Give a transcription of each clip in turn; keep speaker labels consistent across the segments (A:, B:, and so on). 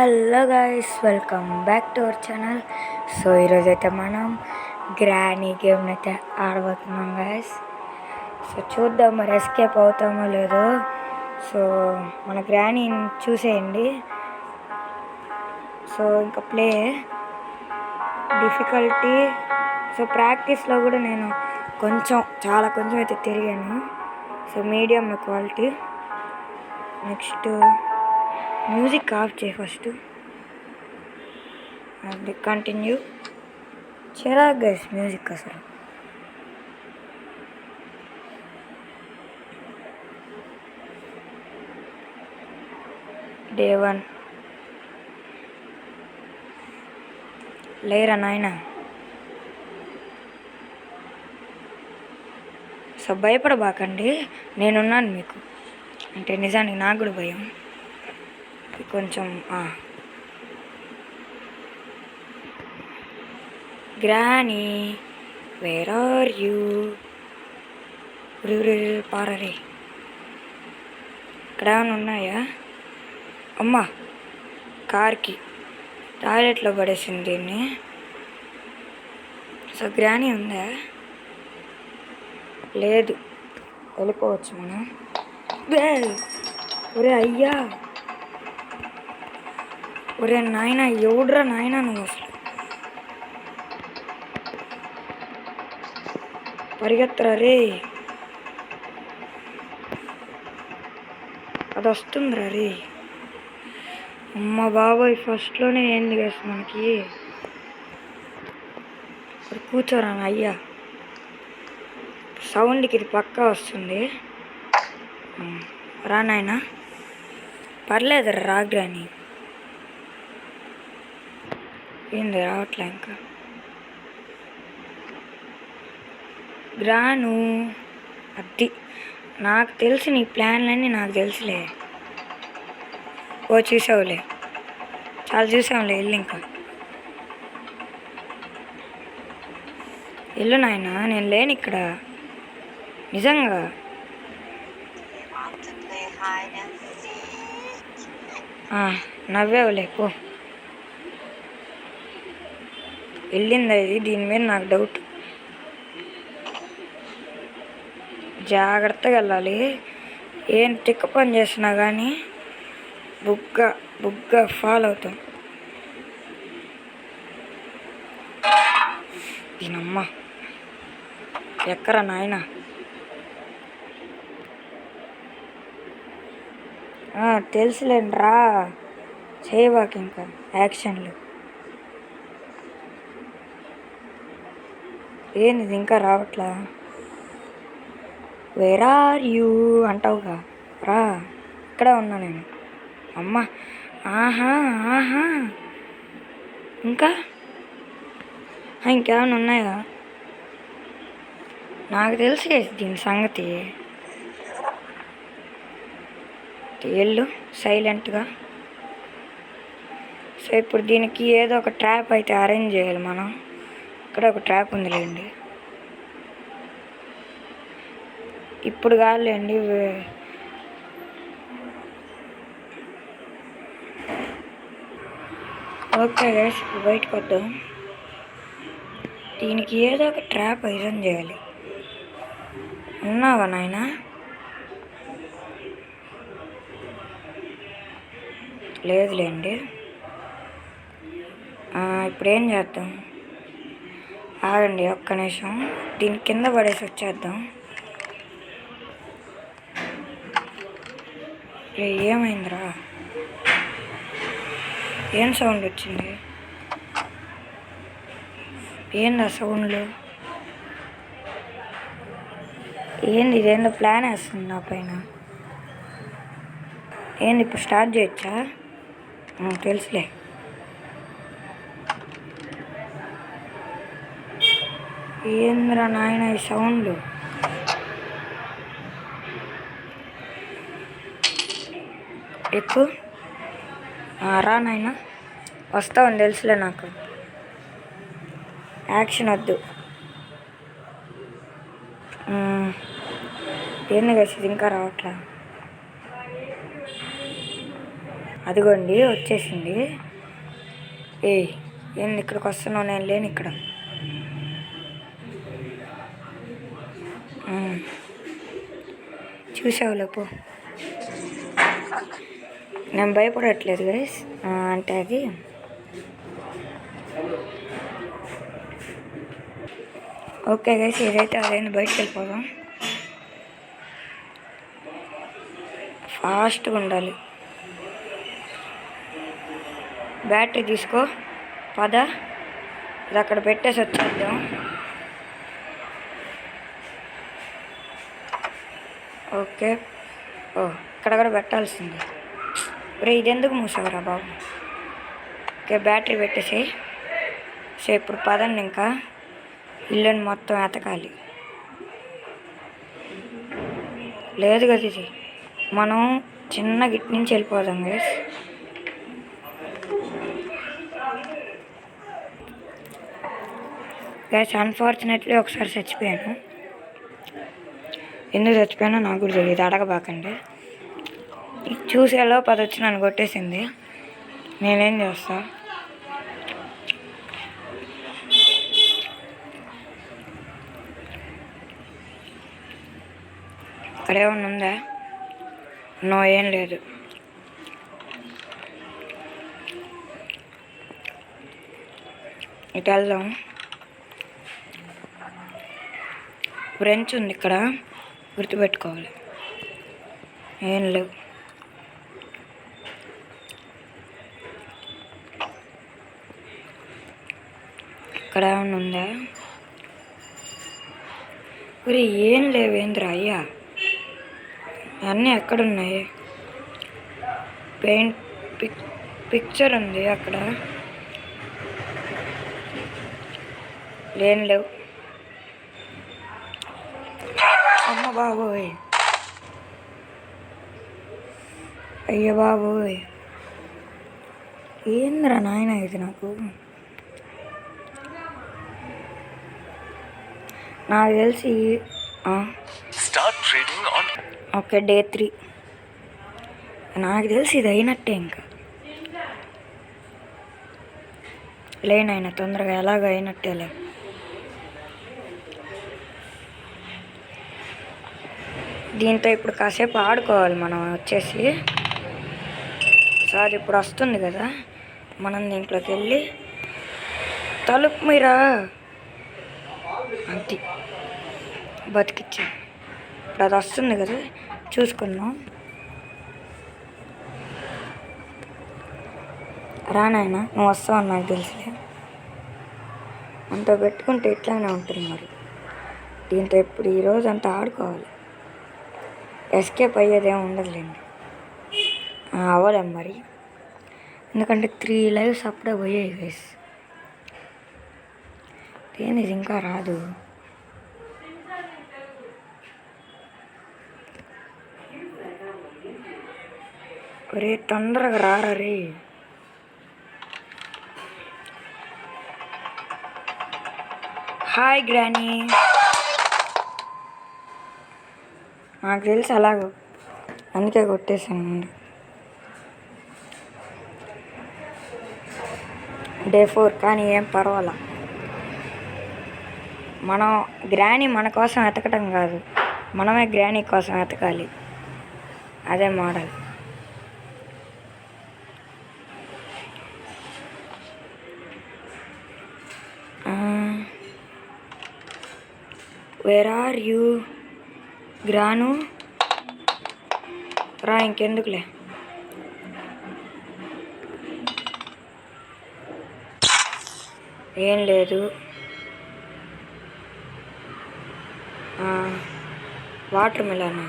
A: Hello guys, welcome back to our channel. So ఈరోజైతే మనం granny game అయితే ఆడబోతున్నాం guys. So చూద్దాం మరి ఎస్కేప్ అవుతామో లేదో. సో మన గ్రానీని చూసేయండి. సో ఇంకా ప్లే డిఫికల్టీ. సో ప్రాక్టీస్లో కూడా నేను చాలా కొంచెం అయితే తిరిగాను. So medium quality. Next music of చేయి ఫస్ట్. అది కంటిన్యూ చిరాకు గైస్ మ్యూజిక్ అసలు. డే 1 లేరా నాయన. సో భయపడబాకండి, నేనున్నాను మీకు. అంటే నిజానికి నాకు కూడా భయం కొంచెం. Granny where are you? పారరే, ఇక్కడ ఏమైనా ఉన్నాయా? అమ్మా, కార్కి టాయిలెట్లో పడేసింది దీన్ని. సో గ్రానీ ఉందా? లేదు, వెళ్ళిపోవచ్చు మనం. ఒరే అయ్యా, ఒరే నాయన, ఎవడ్రా నాయన నువ్వు అసలు? పరిగెత్తరా రే, అది వస్తుందిరా రే. అమ్మ బాబోయ్, ఫస్ట్లోనే ఏంది వేసి మనకి. కూర్చోరా అయ్యా, సౌండ్కి ఇది పక్కా వస్తుంది. రా నాయనా, పర్లేదు రాగ్రాని. ఏంది రావట్లే ఇంకా? గ్రాను అది నాకు తెలిసి నీ ప్లాన్లన్నీ నాకు తెలుసులే. ఓ చూసావులే, చాలా చూసావులే. ఇల్లు ఇంకా ఇల్లు నాయన, నేను లేను ఇక్కడ నిజంగా. నవ్వేవులే పో. వెళ్ళింది అది, దీని మీద నాకు డౌట్. జాగ్రత్తగా వెళ్ళాలి. ఏం తిక్క పని చేసినా కానీ బుగ్గా ఫాలో అవుతాం. దీనమ్మ ఎక్కరా నాయన. తెలుసులేండి రా, చేయవాకి ఇంకా యాక్షన్లు. ఏంది ఇంకా రావట్లా? వేర్ ఆర్ యూ అంటావుగా, రా. ఇక్కడే ఉన్నా నేను. అమ్మ, ఆహా, ఇంకా ఇంకేమైనా ఉన్నాయా? నాకు తెలిసి దీని సంగతి. వెళ్ళు సైలెంట్గా. సో ఇప్పుడు దీనికి ఏదో ఒక ట్రాప్ అయితే అరేంజ్ చేయాలి మనం. ఇక్కడ ఒక ట్రాప్ ఉందిలేండి. ఇప్పుడు కాదులేండి, ఓకే గైస్, ఇప్పుడు బయటకు వద్దాం. దీనికి ఏదో ఒక ట్రాప్ అరేంజ్ చేయాలి. ఉన్నావా నాయన? లేదులేండి. ఇప్పుడు ఏం చేద్దాం? ఆగండి ఒక్క నిమిషం, దీని కింద పడేసి వచ్చేద్దాం. ఏమైందిరా? ఏం సౌండ్ వచ్చింది? ఏంది ఆ సౌండ్లు? ఏంది ఇదేందో ప్లాన్ వేస్తుంది నా పైన. ఏంది ఇప్పుడు స్టార్ట్ చేయొచ్చా? తెలుసులే. ఏందిరా నాయన ఈ సౌండ్లు? ఎక్కువ రా నాయన, వస్తావని తెలుసులే నాకు. యాక్షన్ వద్దు. ఏంది కలిసి ఇంకా రావట్లా? అదిగోండి వచ్చేసింది. ఏంది ఇక్కడికి వస్తున్నావు? నేను లేను ఇక్కడ. చూసావు లేపు. నేను భయపడట్లేదు గైస్. అంటే అది ఓకే గైస్, ఏదైతే అదైనా బయటకు వెళ్ళిపోదాం. ఫాస్ట్గా ఉండాలి. బ్యాటరీ తీసుకో పద. ఇది అక్కడ పెట్టేసి వచ్చేద్దాం. ఓకే. ఇక్కడ కూడా పెట్టాల్సింది. ఇది ఎందుకు మూసావురా బాబు? ఓకే, బ్యాటరీ పెట్టేసేయి. సో ఇప్పుడు పదండి, ఇంకా ఇల్లుని మొత్తం ఎతకాలి. లేదు కదా ఇది, మనం చిన్న గిట్ నుంచి వెళ్ళిపోదాం గైస్. గైస్ అన్ఫార్చునేట్లీ ఒకసారి చచ్చిపోయాను. ఎందుకు చచ్చిపోయానో నాకు కూడా తెలియదు, అడగబాకండి. చూసేలోపు అది వచ్చి నన్ను కొట్టేసింది. నేనేం చేస్తా? అక్కడేమన్నా ఉందా? నో, ఏం లేదు. ఇటు వెళ్దాం. ఫ్రెంచ్ ఉంది ఇక్కడ, గుర్తుపెట్టుకోవాలి. ఏం లేవు. ఇక్కడ ఏమన్నా ఉందా? ఏం లేవేంద్రా అయ్యా, అన్నీ ఎక్కడున్నాయి? పిక్చర్ ఉంది అక్కడ, లేవు. అమ్మ బాబోయ్, అయ్య బాబోయ్, ఏంద్రా నాయన ఇది? నాకు తెలిసి ఓకే, డే 3. నాకు తెలిసి ఇది అయినట్టే. ఇంకా లేనైనా తొందరగా ఎలాగ అయినట్టేలే. దీంతో ఇప్పుడు కాసేపు ఆడుకోవాలి మనం వచ్చేసి. సార్ ఇప్పుడు వస్తుంది కదా, మనం దీంట్లోకి వెళ్ళి తలుపు మీరా అంతే బతికిచ్చా. ఇప్పుడు అది వస్తుంది కదా, చూసుకున్నాం. రానాయన, నువ్వు వస్తావు అని నాకు తెలుసులే. అంతా పెట్టుకుంటే ఇట్లానే ఉంటుంది మరి. దీంతో ఇప్పుడు ఈరోజు అంతా ఆడుకోవాలి. ఎస్కేప్ అయ్యేదేం ఉండదులేండి. అవ్వలేం మరి, ఎందుకంటే 3 లైవ్స్ అప్పుడే పోయాయి గైస్. ఇది ఇంకా రాదు. తొందరగా రారా రే. Hi granny. నాకు తెలుసు అలాగో, అందుకే కొట్టేశాను. డే 4 కానీ ఏం పర్వాలా. మనం గ్రానీ మన కోసం వెతకటం కాదు, మనమే గ్రానీ కోసం వెతకాలి. అదే model. Where are you granny? రా, ఇంకెందుకులే. ఏం లేదు. వాటర్ మిలన్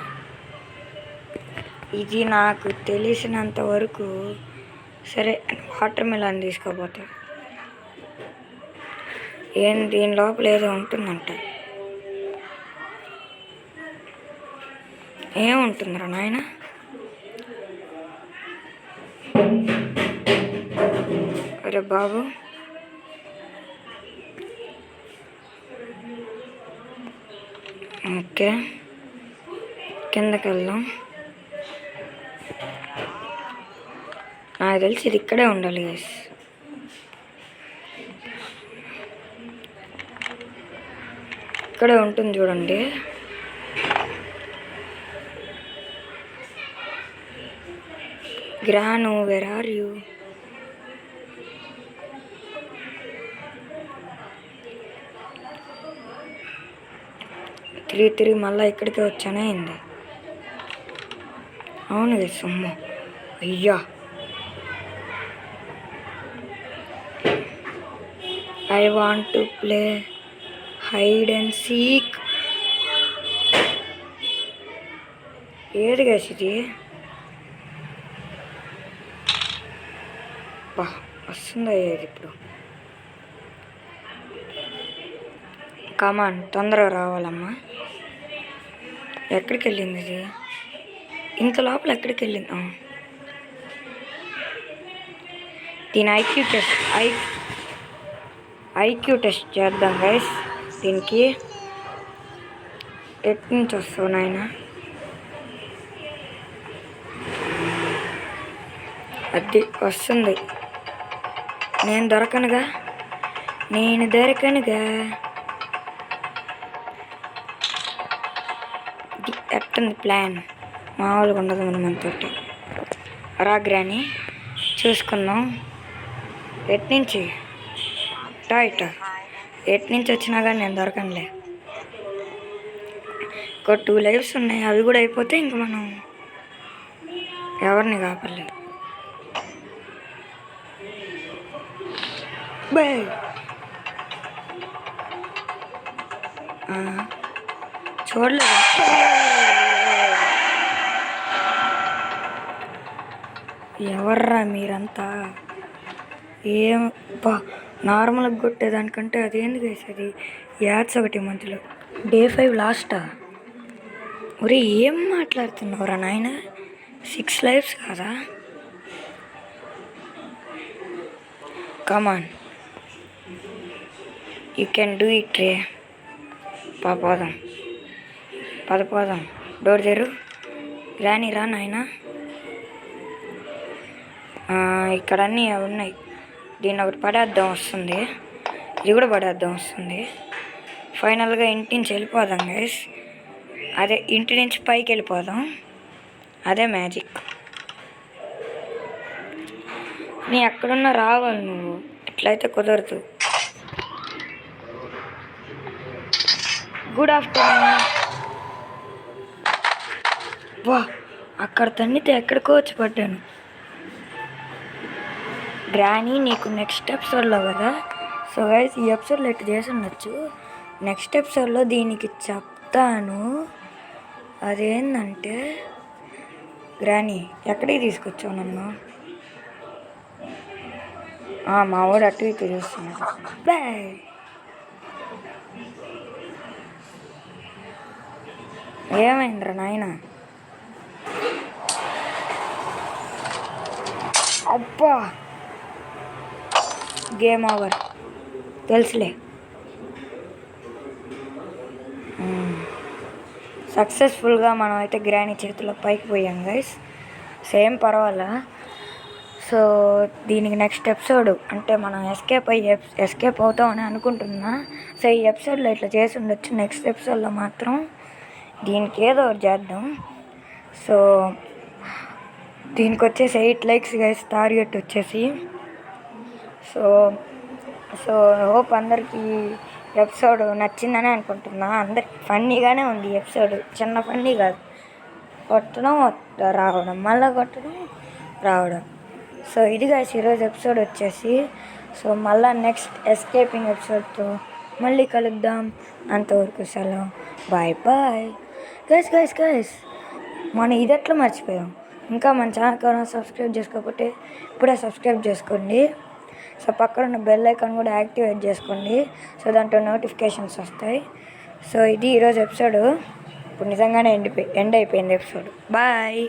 A: ఇది నాకు తెలిసినంత వరకు. సరే, వాటర్ మిలన్ తీసుకోపోతా. దీని లోపల ఏదో ఉంటుందంట. ఏముంటుందిరా నాయన? అరే బాబు, ఓకే కిందకి వెళ్దాం. నాకు తెలిసి ఇది ఇక్కడే ఉండాలి గైస్. ఇక్కడే ఉంటుంది చూడండి. గ్రాను వేర్ ఆర్ యూ? తిరిగి మళ్ళీ ఇక్కడికే వచ్చానే అయింది. అవును గైస్, అమ్మ అయ్యా. I want to play hide and seek. ఏది గైస్ ఇది? బా వస్తుందా ఏది ఇప్పుడు? కమాన్, తొందరగా రావాలమ్మా. ఎక్కడికి వెళ్ళింది ఇది? ఇంత లోపల ఎక్కడికి వెళ్ళింది? దీని ఐక్యూ టెస్ట్ చేద్దాం గైస్. దీనికి ఎటు నుంచి వస్తావు నాయన? అది వస్తుంది. నేను దొరకనుగా. ఎట్టుంది ప్లాన్? మామూలుగా ఉండదు మనతోటి. రా గ్రాని, చూసుకుందాం. ఎటు నుంచి వచ్చినా కానీ నేను దొరకనులే. ఒక 2 లైవ్స్ ఉన్నాయి, అవి కూడా అయిపోతే ఇంక మనం ఎవరిని కాపర్లేదు. చూడలేదు. ఎవర్రా మీరంతా? ఏం నార్మల్గా కొట్టేదానికంటే అదేంది వేసేది యాడ్స్ ఒకటి మధ్యలో. Day 5 లాస్టా? ఒరే ఏం మాట్లాడుతున్నావురా నాయన? 6 లైవ్స్ కాదా? కమాన్, యూ కెన్ డూ ఇట్ రే. పోదాం. డోర్ తెరు. రాని రా నాయన. ఇక్కడ అన్నీ ఉన్నాయి. దీన్ని ఒకటి పడేద్దాం వస్తుంది, ఇది కూడా పడేద్దాం వస్తుంది. ఫైనల్గా ఇంటి నుంచి వెళ్ళిపోదాం గైస్. అదే ఇంటి నుంచి పైకి వెళ్ళిపోదాం. అదే మ్యాజిక్. నీ ఎక్కడున్నా రావాలి నువ్వు, ఎట్లయితే కుదరదు. Good afternoon. వా, అక్కడ తన్నితే ఎక్కడికో వచ్చి పడ్డాను. గ్రానీ నీకు నెక్స్ట్ ఎపిసోడ్లో కదా. సో గైస్, ఈ ఎపిసోడ్లో ఇట్లా చేసి ఉండొచ్చు. నెక్స్ట్ ఎపిసోడ్లో దీనికి చెప్తాను. అదేంటంటే, గ్రానీ ఎక్కడికి తీసుకొచ్చావు నన్ను? మా వాడు అటు ఇటు చూస్తున్నాడు. బాయ్. ఏమైందిరా నాయన? అబ్బా, గేమ్ ఓవర్. తెలుసులే. సక్సెస్ఫుల్గా మనం అయితే గ్రానీ చేతిలో పైకి పోయాం గైస్. సేమ్ పర్వాలా. సో దీనికి నెక్స్ట్ ఎపిసోడ్ అంటే మనం ఎస్కేప్ అవుతామని అనుకుంటున్నా. సో ఈ ఎపిసోడ్లో ఇట్లా చేసి ఉండొచ్చు. నెక్స్ట్ ఎపిసోడ్లో మాత్రం దీనికి ఏదో ఒకటి చేద్దాం. సో దీనికి వచ్చేసి 8 లైక్స్ గైస్ టార్గెట్ వచ్చేసి. సో హోప్ అందరికీ ఎపిసోడ్ నచ్చిందని అనుకుంటున్నా. అందరికి ఫన్నీగానే ఉంది ఈ ఎపిసోడ్. చిన్న ఫన్నీ కాదు, కొట్టడం రావడం, మళ్ళీ కొట్టడం రావడం. సో ఇది గైస్ ఈరోజు ఎపిసోడ్ వచ్చేసి. సో మళ్ళీ నెక్స్ట్ ఎస్కేపింగ్ ఎపిసోడ్తో మళ్ళీ కలుద్దాం. అంతవరకు సెలవు. బాయ్. గైస్ మనం ఇది ఎట్లా మర్చిపోయాం? ఇంకా మన ఛానల్కి ఎవరైనా సబ్స్క్రైబ్ చేసుకోకపోతే ఇప్పుడే సబ్స్క్రైబ్ చేసుకోండి. సో పక్కన ఉన్న బెల్ ఐకాన్ కూడా యాక్టివేట్ చేసుకోండి. సో దాంట్లో నోటిఫికేషన్స్ వస్తాయి. సో ఇది ఈరోజు ఎపిసోడ్. ఇప్పుడు నిజంగానే ఎండ్ అయిపోయింది ఎపిసోడ్. బాయ్.